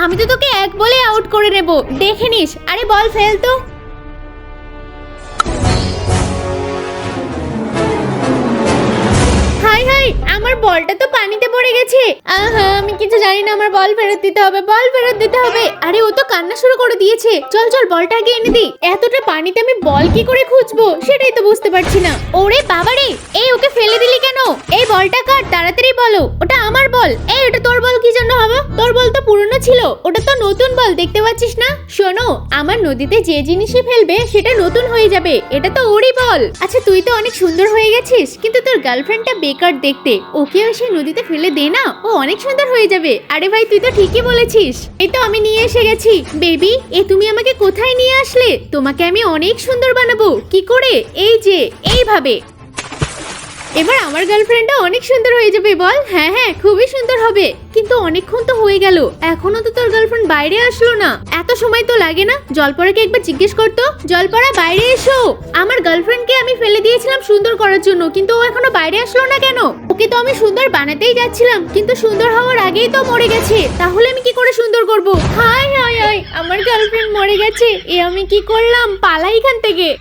আমি তো তোকে এক বলে আউট করে নেব, দেখে নিস। আরে বল ফেল তো। হাই হাই, আমার বলটা তো পানিতে পড়ে গেছে। আহা, আমি কিছু জানি না, আমার বল ফেরত দিতে হবে, বল ফেরত দিতে হবে। আরে ও তো কান্না শুরু করে দিয়েছে, চল চল বলটা আগে এনে দি। এতটা পানিতে আমি বল কি করে খুঁজবো সেটাই তো বুঝতে পারছি না। ওরে বাবারে, এই ওকে ফেলে দিলি কেন? এই বলটা কার, তাড়াতাড়ি বলো। ওটা আমার বল। এই ওটা তোর বল কি জন্য হবে? তোর বল তো পুরনো ছিল, ওটা তো নতুন বল, দেখতে পাচ্ছিস না? শোনো, আমার নদীতে যে জিনিসই ফেলবে সেটা নতুন হয়ে যাবে, এটা তো ওরই বল। আচ্ছা তুই তো অনেক সুন্দর হয়ে গেছিস, কিন্তু তোর গার্লফ্রেন্ডটা বেকার দেখতে, ওকেও সেই নদীতে ফেলে দে না, ও অনেক সুন্দর হয়ে যাবে। আরে ভাই তুই তো ঠিকই বলেছিস। এই তো আমি নিয়ে এসে গেছি। বেবি, এ তুমি আমাকে কোথায় নিয়ে আসলে? তোমাকে আমি অনেক সুন্দর বানাবো। কি করে? এই যে এইভাবে। এবার আমার গার্লফ্রেন্ডটা অনেক সুন্দর হয়ে যাবে বল। হ্যাঁ হ্যাঁ, খুবই সুন্দর হবে। কিন্তু অনেকক্ষণ তো হয়ে গেল, এখনো তো তোর গার্লফ্রেন্ড বাইরে আসলো না। এত সময় তো লাগে না? জলপরাকে একবার জিজ্ঞেস করতো। জলপরা বাইরে এসো। আমার গার্লফ্রেন্ডকে আমি ফেলে দিয়েছিলাম সুন্দর করার জন্য, কিন্তু ও এখনো বাইরে আসলো না কেন? ওকে তো আমি সুন্দর বানাতেই যাচ্ছিলাম, কিন্তু সুন্দর হওয়ার আগেই তো মরে গেছে। তাহলে আমি কি করে সুন্দর করব? হাই হাই হাই, আমার গার্লফ্রেন্ড মরে গেছে। এ আমি কি করলাম? পালাই এখান থেকে।